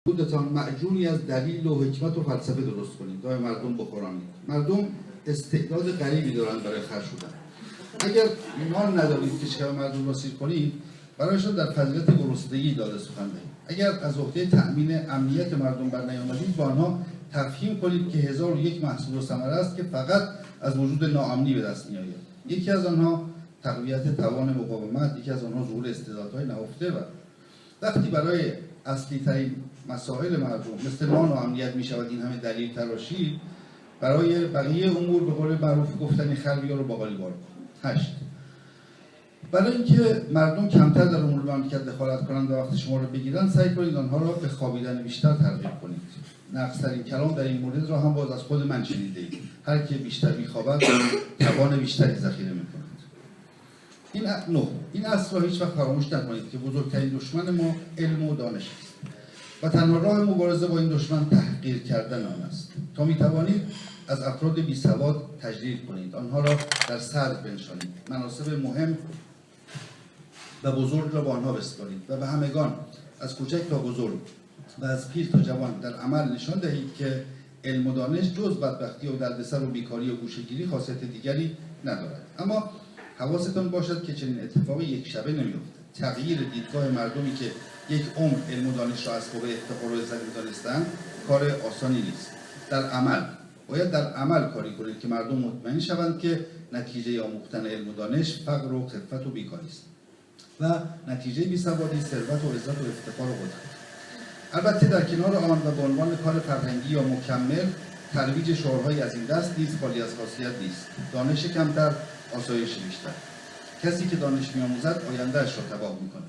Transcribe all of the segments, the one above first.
خودتان معجونی از دلیل و حکمت و فلسفه درست کنید، دای مردم بخورانید. مردم استعداد غریبی دارن برای خرج شدن. اگر ایمان ندارید که چکار مردم را سیر کنید، برایشان در فضیلت گرسنگی داده سخن دهید. اگر از عهده تأمین امنیت مردم برنیامدید، با آنها تفهیم کنید که 1001 محصول و ثمره است که فقط از وجود ناامنی به دست میآید. یکی از آنها تقویت توان مقاومت، یکی از آنها ظهور استعدادهای نهفته. و وقتی برای اصلی ترین مسائل مردم مثل نان و امنیت می شود این همه دلیل تراشید، برای بقیه امور به قول معروف گفتنی خلبیا رو باقالی بار کنید. 8. برای اینکه مردم کمتر در امور مملکت دخالت کنند و وقت شما رو بگیرند، سعی کنید آنها را به خوابیدن بیشتر ترغیب کنید. نقص‌ترین کلام در این مورد را هم باز از خود من شنیدید. هر کی بیشتر می‌خوابد توان بیشتری ذخیره می‌کند. این اصل را هیچ وقت فراموش نکنید که بزرگترین دشمن ما علم و دانش است و تنها راه مبارزه با این دشمن تحقیر کردن آن است. تا می‌توانید از افراد بی‌سواد تجلیل کنید، آنها را در صدر بنشانید، مناصب مهم و بزرگ را با آنها بسپارید و به همگان از کوچک تا بزرگ و از پیر تا جوان در عمل نشان دهید که علم و دانش جز بدبختی و دردسر و بیکاری و گوشه‌گیری خاصیت دیگری ندارد. اما حواستان باشد که چنین اتفاقی یک شبه نمی‌افتد. تغییر دیدگاه مردمی که یک عمر علم و دانش را اسباب افتخار و عزت می‌دانستند کار آسانی نیست. باید در عمل کاری کنید که مردم مطمئن شوند که نتیجه آموختن علم و دانش فقر و خفت و بیکاری است و نتیجه بیسوادی ثروت و عزت و افتخار و قدرت. البته در کنار آن و به عنوان کار فرهنگی یا مکمل، ترویج شعارهایی از این دست نیز خالی از خاصیت نیست. دانش کمتر، آسایش بیشتر. کسی که دانش می‌آموزد آینده‌اش را تباه می‌کند.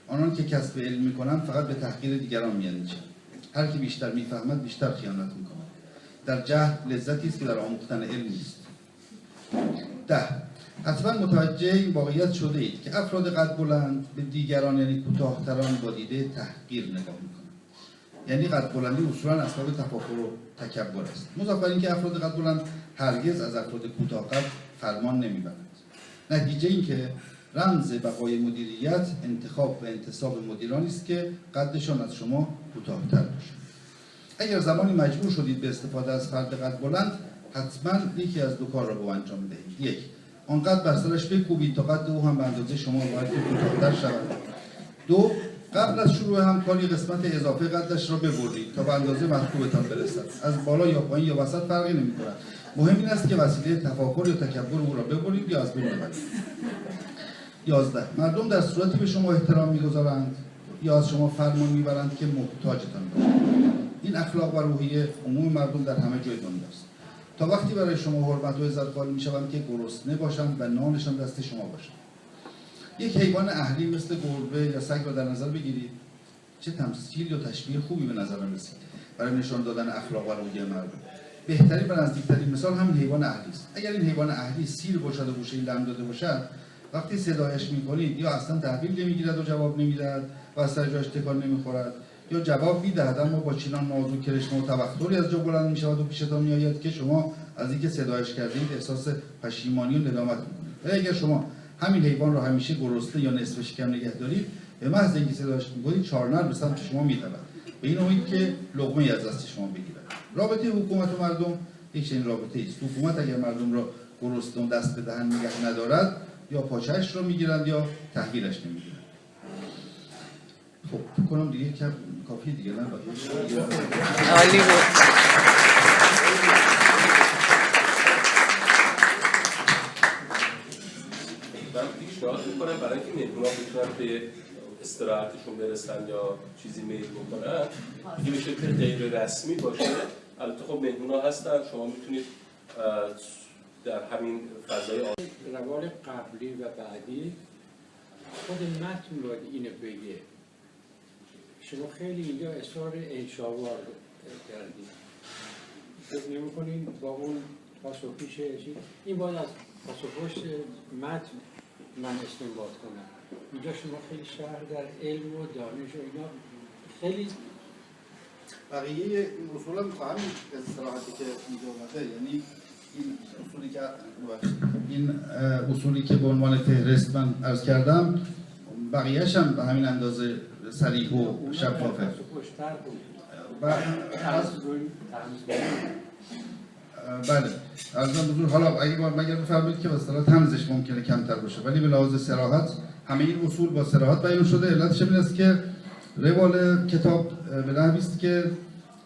آنان که کسب علم می‌کنند فقط به تحقیر دیگران می‌اندیشند. هر کی بیشتر می‌فهمد بیشتر خیانت می‌کند. در جهل لذتی است که در آموختن علم نیست. 10. حتما متوجه این واقعیت شده اید که افراد قد بلند به دیگران یعنی کوتاه‌تران با دیده تحقیر نگاه می‌کنند. یعنی قد بلندی اصولاً اسباب تفاخر و تکبر است. مضاف بر اینکه افراد قد بلند هرگز از افراد کوتاه قد فرمان نمی‌برند. نتیجه این که رمز بقای مدیریت انتخاب و انتصاب مدیرانی است که قدشان از شما کوتاه‌تر باشد. اگر زمانی مجبور شدید به استفاده از فرد قد بلند، حتما یکی از دو کار را با انجام دهید. 1. آنقدر بر سرش بکوبید تا قد او هم به اندازه شما باید کوتاه‌تر شود. 2. قبل از شروع همکاری قسمت اضافه قدش را ببرید تا به اندازه مطلوبتان برسد. از بالا یا پایین یا وسط فرقی نمی‌کند. مهم این است که وسیله تفاخر یا تکبر او را ببرید یا از بین ببرید. 11. مردم در صورتی به شما احترام می‌گذارند یا از شما فرمان می‌برند که محتاجتان باشند. این اخلاق و روحیه عموم مردم در همه جای دنیاست. تا وقتی برای شما حرمت و عزت قائل می‌شوند که گرسنه باشند و نانشان دست شما باشد. یک حیوان اهلی مثل گربه یا سگ را در نظر بگیرید. چه تمثیل یا تشبیه خوبی به نظر رسید برای نشان دادن اخلاق و روحیه مردم. بهترین و نزدیکترین مثال همین حیوان اهلی است. اگر این حیوان اهلی سیر باشد و گوشه‌ای لم داده باشد، وقتی صدایش می‌کنید یا اصلا تحویل نمی‌گیرد و جواب نمی‌دهد و از سر جاش تکان نمی‌خورد، یا جواب می‌دهد اما با چنان ناز و کرشمه و تبختری از جا بلند می‌شود و پیشتان می‌آید که شما از اینکه صدایش کردید احساس پشیمانی و ندامت می‌کنید. و اگر شما همین حیوان را همیشه گرسنه یا نصف شکم نگه دارید، به محض اینکه صدایش می‌کنید چارنر به سمت شما می‌دود، به این امید که لقمه‌ای از دست شما بگیرد. رابطه حکومت و مردم یک چنین رابطه‌ای است. حکومت اگر مردم را گرسنه و دست به دهن نگه ندارد، یا پاچه‌اش را می‌گیرند یا تحویلش نمی‌گیرند. خب فکر کنم دیگه کافی دیگه نه عالی بود. من پیشنهاد می‌کنم برای اینکه مهمون‌ها بتونن به استراحتشون برسن یا چیزی میل بکنن، دیگه به شکل غیر رسمی باشه. البته خب مهمون‌ها هستن، شما میتونید در همین فضای روال قبلی و بعدی خود متن باید اینو بگه. شما خیلی اینجا اصرار انشاوار کردید. فکر نمی‌کنین با اون پاسخگوش چی؟ این باید از پاسخگوش متن من استنباط کنم. اینجا شما خیلی شهر در علم و دانش و اینا خیلی بقیه این اصول هم تو همین اصطلاحاتی که اینجا اومده، یعنی این اصولی که به عنوان فهرست من عرض کردم، بقیه‌اش هم به همین اندازه صریح و شفافه. بله عرضم حضور. حالا اگر بفرمایید که مثلا تمزش ممکنه کمتر باشه، ولی به لحاظ صراحت همه این اصول با صراحت بیان شده. علتش این است که روال کتاب به نحوی است که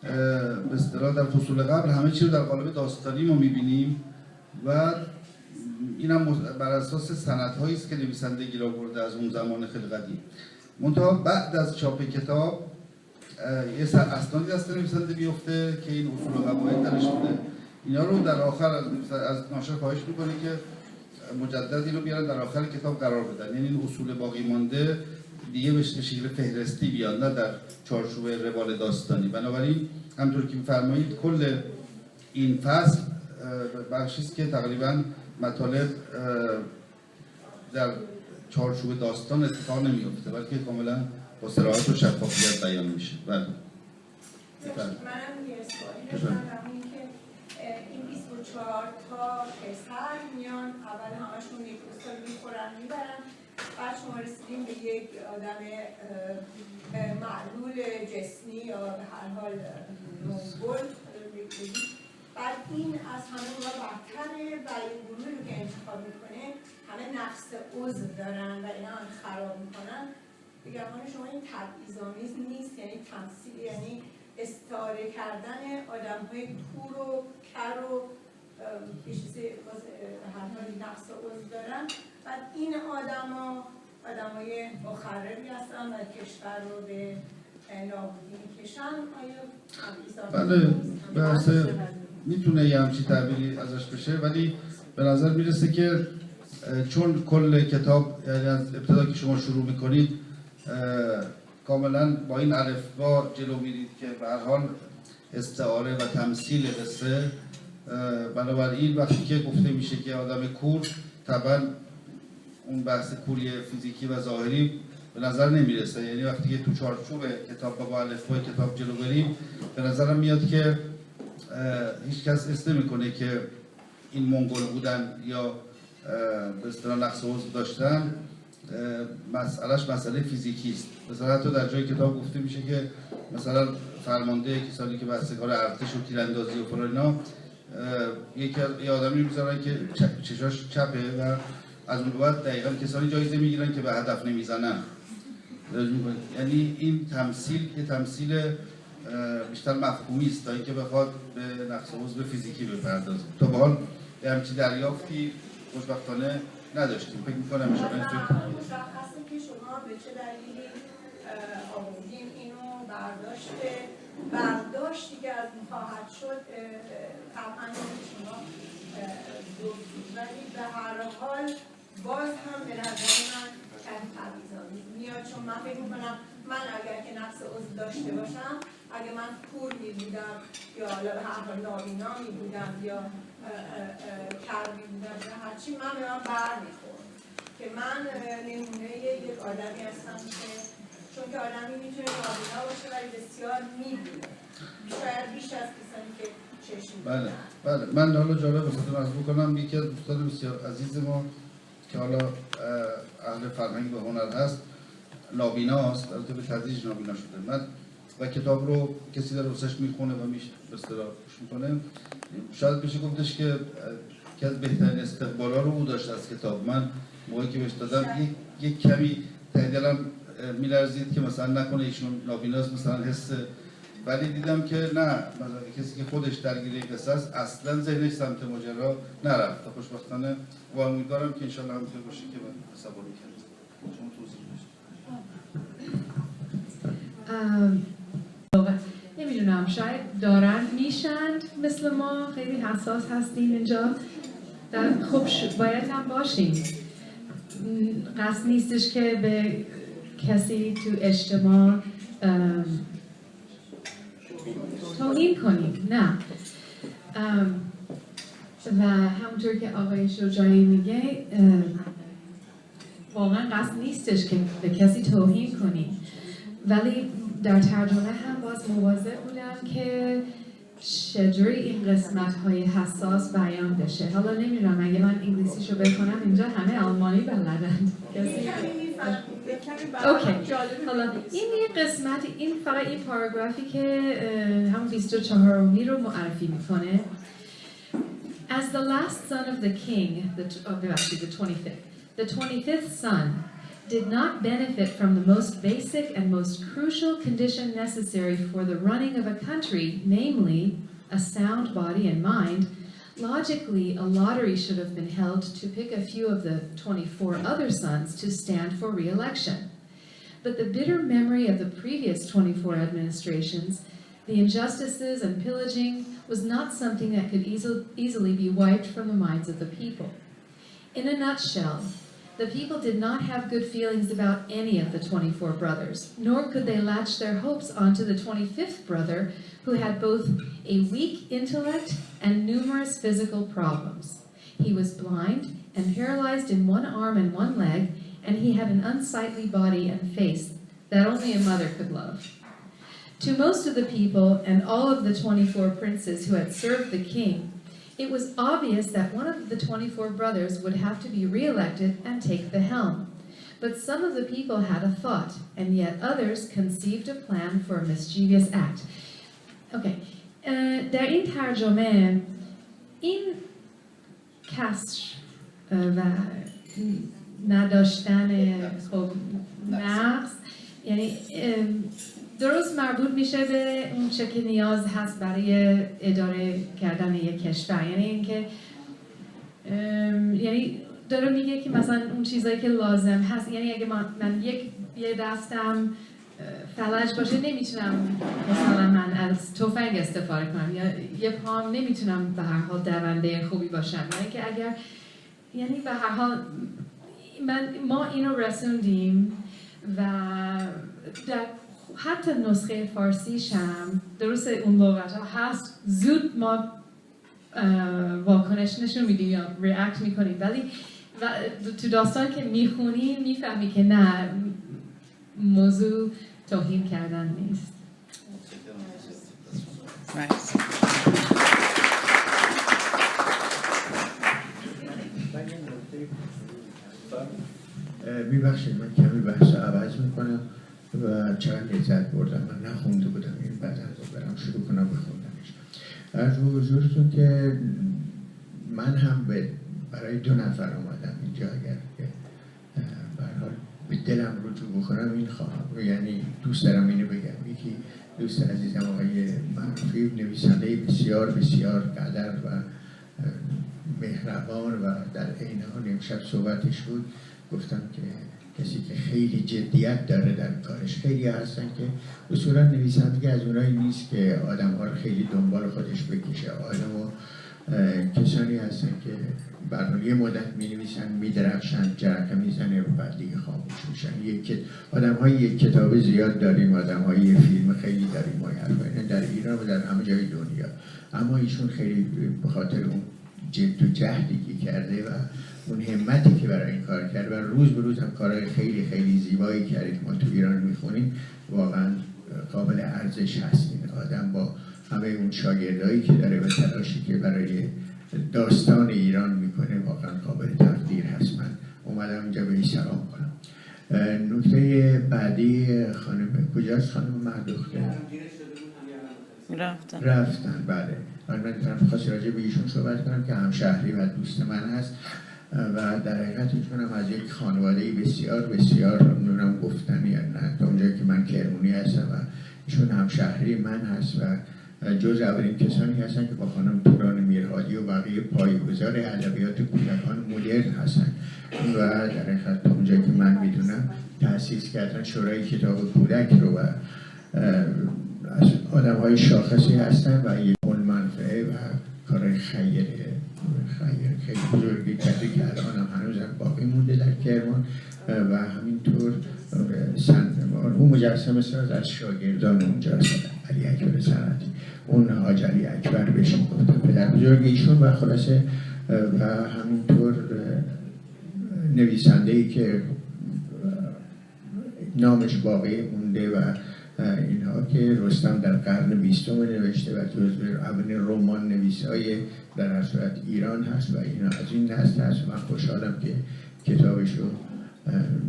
به اصطلاح در فصول قبل همه چیز رو در قالب داستانی ما می‌بینیم و اینم بر اساس سندهایی است که نویسندگی را برده از اون زمان خیلی قدیم. منتها بعد از چاپ کتاب یه سر اسنادی دست نویسنده بیفته که این اصول و قواعد درش بوده. اینا رو در آخر از ناشر خواهش میکنه که مجدد اینو بیارن در آخر کتاب قرار بدن، یعنی این اصول باقی مانده دیگه به شکل فهرستی بیاد، نه در چارچوب روال داستانی. بنابراین همونطور که می‌فرمایید کل این فصل بخشی است که تقریباً مطالب در چارچوب داستان اتفاق نمیفته، بلکه کاملا با صراحت و شفافیت بیان میشه. بله. منم یه سوالی داشتم، این که این 24 تا پسر میان، اول همشون یک استاد میخورن میبرن، بعد شما رسیدیم به یک آدم معلول جسمی یا به هر حال منگل، بعد این از همه اونها برتره و این گروهی رو که انتخاب میکنه همه نقص عضو دارن و اینا خراب میکنن. بگمان شما این تبعیض‌آمیز نیست، یعنی تمثیل، یعنی استعاره کردن آدم‌های کور و کر و یه چیزی هر حالی نقص عضو دارن. بعد این آدمای مخربی هستن و کشور رو به نابودی میکشن. آیا تبعیض‌آمیز بله میتونه یه همچی تعبیری ازش بشه، ولی به نظر میرسه که چون کل کتاب یعنی از ابتدا که شما شروع میکنید کاملا با این الفبا جلو میرید که به هر حال استعاره و تمثیل قصه، بنابراین وقتی که گفته میشه که آدم کور، طبعا اون بحث کوری فیزیکی و ظاهری به نظر نمیرسه. یعنی وقتی که تو چارچوب کتاب با الفبای کتاب جلو بریم به نظرم میاد که هیچ کس اسم نمیکنه که این منگول بودن یا به اصطلاح نقص عضو داشتن، مسئلهش مسئله فیزیکی است. مثلا حتی در جای کتاب گفته میشه که مثلا فرمانده کسانی که بحث کار ارتش و تیراندازی و فلان اینا یه آدمی میذارن که چشاش چپه و از اون بعد دقیقاً کسانی جایزه میگیرن که به هدف نمیزنن. یعنی این تمثیل یه تمثیل بیشتر مفهومی است تا اینکه بخواد به نقص عضو فیزیکی بپردازه. تا به حال همچین دریافتی خوشبختانه نداشتیم. فکر می‌کنم ان شاءالله مشخصه که شما به چه دلیلی آوردین اینو برداشتی که از این خواهد شد طبعا شما گفتید، ولی به هر حال باز هم به نظر من کمی تبعیض‌آمیز میاد، چون من فکر می‌کنم من اگر که نقص عضو داشته باشم، اگه من کور می بودم یا حالا به هر حال نابینا می بودم یا کر می بودم یا هرچی، من به من بر میخورد که من نمونه یک آدمی هستم که چون که آدمی میتونه نابینا باشه ولی بسیار می بینه، شاید بیش از کسانی که چشم بله بله. من حالا جالب بسیار عرض بکنم، یکی از دوستان بسیار عزیز ما که حالا اهل فرهنگی و هنر هست نابینا است، البته به تدریج نابینا شده. من و کتاب رو کسی در روسش میخونه و به اصطلاح گوش میکنه، شاید بشه گفتش که یکی از بهترین استقبالا رو او داشت از کتاب. من موقعی که بهش دادم یک کمی ته دلم میلرزید که مثلا نکنه ایشون نابیناست مثلا حس، ولی دیدم که نه، مثلا کسی که خودش درگیر این قصه است اصلا ذهنش سمت ماجرا نرفت. خوشبختانه و امیدوارم که انشالله همینطور باشه که من تصور می‌کنم. شما توضیح نمیدونم، شاید دارن میشند مثل ما، خیلی حساس هستیم اینجا. خب باید هم باشیم. قصد نیستش که به کسی تو اجتماع توهین کنیم، نه. و همونطور که آقای شجاعی میگه واقعا قصد نیستش که به کسی توهین کنیم، ولی در ترجمه هم باز مواظب بودم که چجوری این قسمت‌های حساس بیان بشه. حالا نمیدونم اگه من انگلیسیشو بکنم اینجا همه آلمانی بلدن. کمی اوکی. حالا این یه قسمتی، این فقط این پاراگرافی که هم 24می رو معرفی میکنه. As the last son of the king, the 25th son did not benefit from the most basic and most crucial condition necessary for the running of a country, namely a sound body and mind, logically a lottery should have been held to pick a few of the 24 other sons to stand for re-election. But the bitter memory of the previous 24 administrations, the injustices and pillaging, was not something that could easily be wiped from the minds of the people. In a nutshell, the people did not have good feelings about any of the 24 brothers, nor could they latch their hopes onto the 25th brother, who had both a weak intellect and numerous physical problems. He was blind and paralyzed in one arm and one leg, and he had an unsightly body and face that only a mother could love. To most of the people and all of the 24 princes who had served the king, it was obvious that one of the 24 brothers would have to be re-elected and take the helm. But some of the people had a thought, and yet others conceived a plan for a mischievous act. Okay. در این ترجمه این کسر و نداشتن خب نقص یعنی درست مربوط میشه به اون چه که نیاز هست برای اداره کردن یک کشور. یعنی اینکه یعنی داره میگه که مثلا اون چیزایی که لازم هست، یعنی اگه من یه دستم فلج باشه نمیتونم مثلا من از تفنگ استفاده کنم، یا یه پام نمیتونم به هر حال دونده خوبی باشم. یعنی که اگر یعنی به هر حال ما اینو رسوندیم و در حتی نسخه فارسیش هم درست اون لغت ها هست، زود ما واکنش نشون میدیم یا ریاکت میکنیم، ولی تو داستان که میخونیم میفهمی که نه، موضوع توهین کردن نیست. میبخشید من کمی بحث عوض میکنم و چند لذت بردم. من نخونده بودم این بعد از برم شروع کنم بخوندمش. عرض به حضورتون که من هم برای 2 نفر آمدم اینجا. اگر که به هر حال به دلم رجوع بکنم این خواهم، یعنی دوست دارم اینو بگم. یکی دوست عزیزم آقای معروفی، نویسنده بسیار بسیار قدر و مهربان و در عین حال امشب صحبتش بود، گفتم که کسی که خیلی جدیت داره در کارش. خیلی هستن که اصولا نویسندگی از اونایی نیست که آدم‌ها رو خیلی دنبال خودش بکشه. کسانی هستن که برای یه مدت می‌نویسن، می‌درخشن، جرقه میزنه و بعد دیگه خاموش میشن. آدم‌های یک کتاب زیاد داریم، آدم‌های یه فیلم خیلی داریم، ما در ایران و در همه جای دنیا. اما ایشون خیلی به خاطر اون جد و جهدی که کرده و اون همتی که برای این کار کرد و روز به روز هم کارهای خیلی خیلی زیبایی کرد، ما تو ایران میخونیم، واقعا قابل ارزش هست. این آدم با همه اون شاگردایی که داره و تلاشی که برای داستان ایران میکنه واقعا قابل تقدیر هست. من اومدم اینجا به سلام کنم. نکته بعدی خانم کجاست؟ خانم مهدوخته رفتن. بله، من خواست راجع به ایشون صحبت کنم که همشهری و دوست من هست و در حقیقت ایشون از یک خانواده‌ای بسیار بسیار نمیدونم گفتن یا نه، تا اونجایی که من کرمانی هستم و ایشون همشهری من هست و جز اولین کسانی هستن که با خانم توران میرهادی و بقیه پایه‌گذار ادبیات کودکان مدرن هستن و در حقیقت تا اونجایی که من میدونم تأسیس کردن شورای کتاب کودک رو و از آدم‌های شاخصی هستن و یک منفعه و کارهای خیلی بزرگی کرده که الان هم هنوز باقی مونده در کرمان و همینطور اون مجسمه ساز از شاگردان اونجا هستن، علی اکبر صنعتی، اون حاج علی اکبر بهش میگفتن پدر بزرگ ایشون و خلاصه و همینطور نویسنده‌ای که نامش باقی مونده و اینها که رستم در قرن 20 نوشته و جزو اولین رمان نویسای در هر صورت ایران هست و اینا از این نسل هست. من خوشحالم که کتابش رو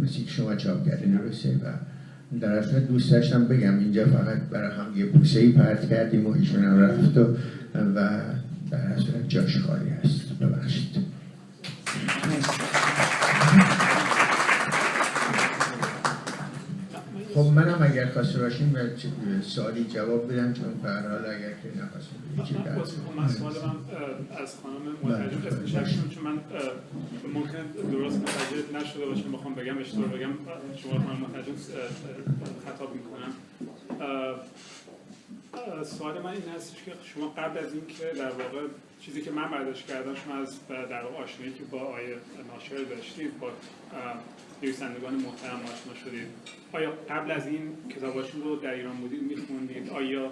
مثل که شما چاپ کردین درسته و در اصل دوست داشتم بگم اینجا فقط برای هم یه بوسه‌ای پرت کردیم و ایشون هم رفت و در اصل جاش خالی هست. ببخشید. خب منم اگر خواسته باشیم سوالی جواب بدم چون به هر حال اگر که نخواستیم من سوال من از خانم مترجم استشارشون چون من ممکن درست متوجه نشده باشم بخوام بگم اشتباه بگم شما خانم مترجم خطاب میکنم. سوال من این هستش که شما قبل از این که در واقع چیزی که من برداشت کردم شما از در واقع آشنایی که با آیه ناشر داشتید با نویسندگان محترم آشنا شدید، آیا قبل از این کتاباشون رو در ایران بودید میخوندید؟ آیا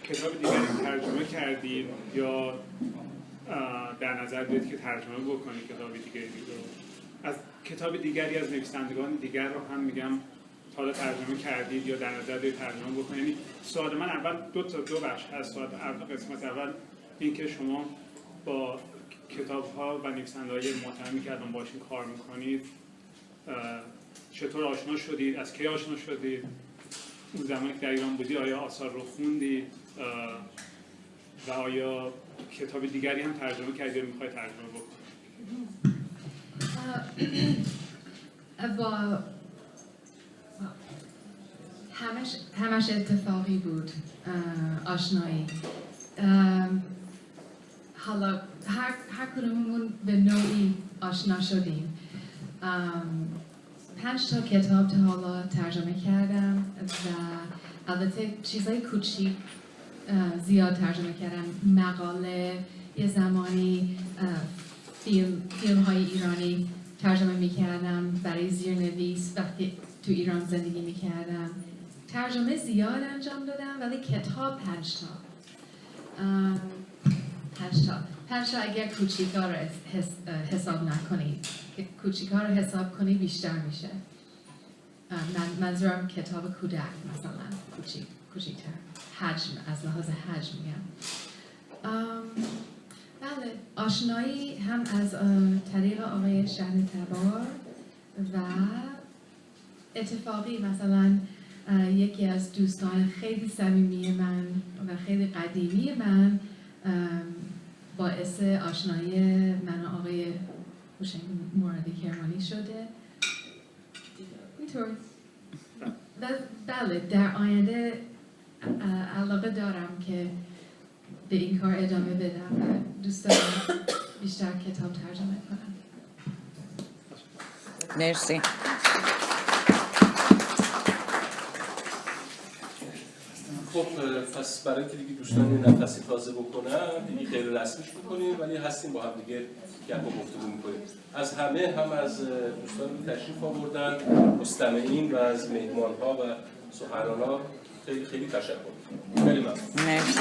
کتاب دیگری ترجمه کردید یا در نظر دارید که ترجمه بکنید کتاب دیگری رو؟ از کتاب دیگری از نویسندگان دیگر رو هم میگم حالا ترجمه کردید یا در نظر دارید ترجمه بکنید؟ یعنی سوال من اول دو بخش هست. سوال قسمت اول این که شما با کتاب‌ها و نویسنده‌های محترمی که الان باشون کار می‌کنید چطور آشنا شدید؟ از کی آشنا شدید؟ اون زمانی که در ایران بودی آیا آثار رو خوندید و آیا کتاب دیگری هم ترجمه کردید یا می‌خواید ترجمه بکنید؟ با همش اتفاقی بود آشنایی. حالا هر کدوممون به نوعی آشنا شدیم. 5 تا کتاب تا حالا ترجمه کردم و البته چیزای کوچیک زیاد ترجمه کردم. مقاله، یه زمانی فیلم های ایرانی ترجمه میکردم برای زیرنویس وقتی تو ایران زندگی میکردم. ترجمه زیاد انجام دادم ولی کتاب 5 تا. 5 تا اگر کوچیکا رو حساب نکنید، کوچیکا رو حساب کنی بیشتر میشه. منظورم کتاب کودک مثلا کوچیکتر، حجم، از لحاظ حجم میگم. بله، آشنایی هم از طریق آقای شجاعی و اتفاقی مثلا یکی از دوستان خیلی صمیمی من و خیلی قدیمی من باعث آشنایی من و آقای هوشنگ مرادی کرمانی شده. اینطور. بله، در آینده علاقه دارم که به این کار ادامه بدم و دوست دارم بیشتر کتاب ترجمه کنم. مرسی. خب پس برای اینکه دیگه دوستان یه نفسی تازه بکنن دیگه غیر رسمیش بکنیم ولی هستیم با هم دیگه گپ و گفتگو می‌کنیم. از همه هم از دوستان که تشریف آوردن، مستمعین و از مهمان‌ها و سخنران‌ها خیلی خیلی تشکر. خیلی ممنون. مرسی.